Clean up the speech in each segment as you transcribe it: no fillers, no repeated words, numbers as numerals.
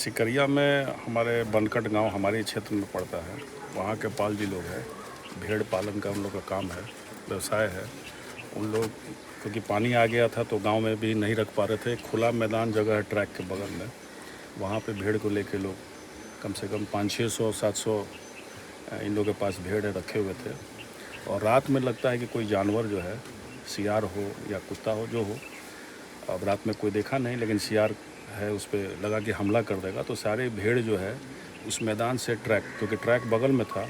सिकरिया में हमारे बनकट गांव हमारे क्षेत्र में पड़ता है। वहाँ के पाल जी लोग हैं, भेड़ पालन का उन लोग का काम है, व्यवसाय है। उन लोग क्योंकि पानी आ गया था तो गांव में भी नहीं रख पा रहे थे। खुला मैदान जगह है ट्रैक के बगल में, वहाँ पे भेड़ को लेके लोग कम से कम 500-600-700 इन लोगों के पास भेड़ रखे हुए थे। और रात में लगता है कि कोई जानवर जो है, सियार हो या कुत्ता हो जो हो, अब रात में कोई देखा नहीं, लेकिन सियार है उस पर लगा कि हमला कर देगा, तो सारे भेड़ जो है उस मैदान से ट्रैक, क्योंकि ट्रैक बगल में था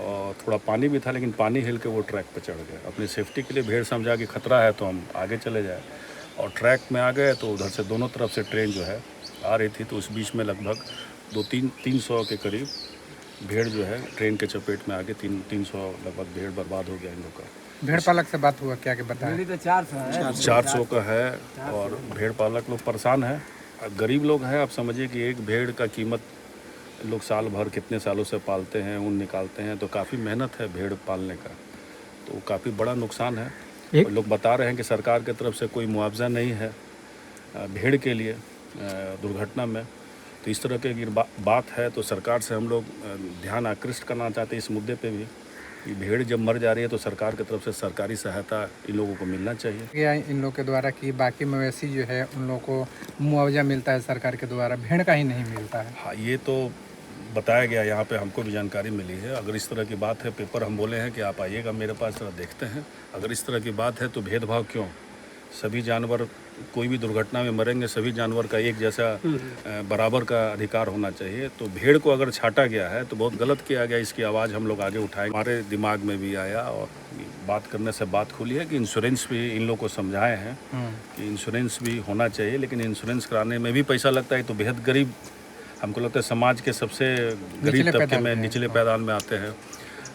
और थोड़ा पानी भी था, लेकिन पानी हिल के वो ट्रैक पर चढ़ गए। अपनी सेफ्टी के लिए भेड़ समझा कि खतरा है तो हम आगे चले जाए, और ट्रैक में आ गए तो उधर से दोनों तरफ से ट्रेन जो है आ रही थी, तो उस बीच में लगभग 200-300 के करीब भेड़ जो है ट्रेन के चपेट में आके 300 लगभग भेड़ बर्बाद हो गया इन लोग का। भेड़ पालक से बात हुआ, क्या बताया? 400 का है और भेड़ पालक लोग परेशान हैं, गरीब लोग हैं। आप समझिए कि एक भेड़ का कीमत लोग साल भर कितने सालों से पालते हैं, ऊन निकालते हैं, तो काफ़ी मेहनत है भेड़ पालने का, तो काफ़ी बड़ा नुकसान है। और लोग बता रहे हैं कि सरकार की तरफ से कोई मुआवजा नहीं है भेड़ के लिए दुर्घटना में। तो इस तरह की बात है, तो सरकार से हम लोग ध्यान आकृष्ट करना चाहते हैं इस मुद्दे पे भी कि भेड़ जब मर जा रही है तो सरकार की तरफ से सरकारी सहायता इन लोगों को मिलना चाहिए। क्या इन लोगों के द्वारा कि बाकी मवेशी जो है उन लोगों को मुआवजा मिलता है सरकार के द्वारा, भेड़ का ही नहीं मिलता है? हाँ, ये तो बताया गया, यहाँ पे हमको भी जानकारी मिली है। अगर इस तरह की बात है, पेपर हम बोले हैं कि आप आइएगा मेरे पास, जरा देखते हैं। अगर इस तरह की बात है तो भेदभाव क्यों? सभी जानवर कोई भी दुर्घटना में मरेंगे, सभी जानवर का एक जैसा बराबर का अधिकार होना चाहिए। तो भेड़ को अगर छाटा गया है तो बहुत गलत किया गया, इसकी आवाज़ हम लोग आगे उठाएंगे। हमारे दिमाग में भी आया और बात करने से बात खुली है कि इंश्योरेंस भी इन लोग को समझाए हैं कि इंश्योरेंस भी होना चाहिए, लेकिन इंश्योरेंस कराने में भी पैसा लगता है। तो बेहद गरीब, हमको लगता है समाज के सबसे गरीब तबके में, निचले पैदान में आते हैं।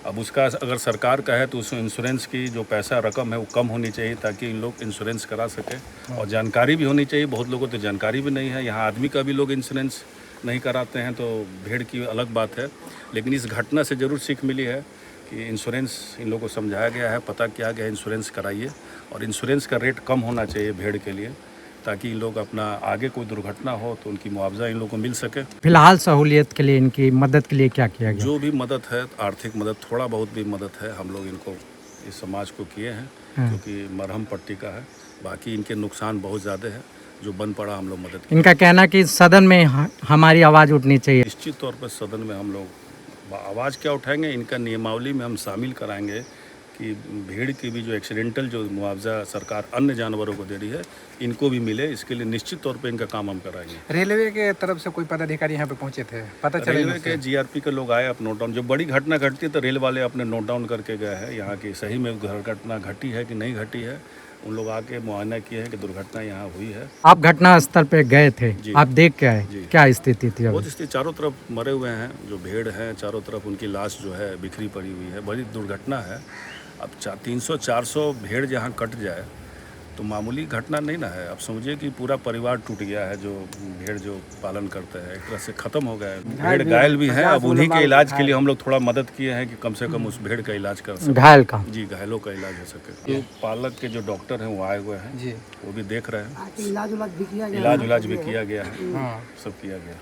अब उसका अगर सरकार का है तो उस इंश्योरेंस की जो पैसा रकम है वो कम होनी चाहिए, ताकि इन लोग इंश्योरेंस करा सकें। और जानकारी भी होनी चाहिए, बहुत लोगों को तो जानकारी भी नहीं है। यहाँ आदमी का भी लोग इंश्योरेंस नहीं कराते हैं, तो भेड़ की अलग बात है। लेकिन इस घटना से ज़रूर सीख मिली है कि इंश्योरेंस इन लोगों को समझाया गया है, पता किया गया है, इंश्योरेंस कराइए। और इंश्योरेंस का रेट कम होना चाहिए भेड़ के लिए, ताकि इन लोग अपना आगे कोई दुर्घटना हो तो उनकी मुआवजा इन लोगों को मिल सके। फिलहाल सहूलियत के लिए, इनकी मदद के लिए क्या किया गया? जो भी मदद है, आर्थिक मदद, थोड़ा बहुत भी मदद है, हम लोग इनको, इस समाज को किए हैं, क्योंकि मरहम पट्टी का है। बाकी इनके नुकसान बहुत ज़्यादा है, जो बन पड़ा हम लोग मदद। इनका कहना कि सदन में हमारी आवाज़ उठनी चाहिए। निश्चित तौर पर सदन में हम लोग आवाज़ क्या उठाएंगे, इनका नियमावली में हम शामिल कराएंगे कि भेड़ की भी जो एक्सीडेंटल जो मुआवजा सरकार अन्य जानवरों को दे रही है, इनको भी मिले। इसके लिए निश्चित तौर पे इनका काम हम कराएंगे। रेलवे के तरफ से कोई पदाधिकारी यहाँ पे पहुँचे थे, पता चला? रेलवे के जीआरपी के लोग आए, अब नोट डाउन, जो बड़ी घटना घटती है तो रेल वाले अपने नोट डाउन करके गए हैं यहाँ की सही में दुर्घटना घटी है कि नहीं घटी है। उन लोग आके मुआयना किए हैं कि दुर्घटना यहाँ हुई है। आप घटना स्थल पे गए थे, आप देख के आए, क्या स्थिति थी? बहुत स्थिति, चारों तरफ मरे हुए हैं जो भेड़ हैं, चारों तरफ उनकी लाश जो है बिखरी पड़ी हुई है, बड़ी दुर्घटना है। अब 300-400 भेड़ जहाँ कट जाए तो मामूली घटना नहीं ना है। अब समझिए कि पूरा परिवार टूट गया है, जो भेड़ जो पालन करते हैं, एक तरह से ख़त्म हो गए। भेड़ घायल भी हैं, अब उन्हीं के इलाज के लिए हम लोग थोड़ा मदद किए हैं कि कम से कम उस भेड़ का इलाज कर सकें। घायल का? जी, घायलों का इलाज हो सके। तो पालक के जो डॉक्टर हैं वो आए हुए हैं जी, वो भी देख रहे हैं, इलाज भी किया गया है, सब किया गया।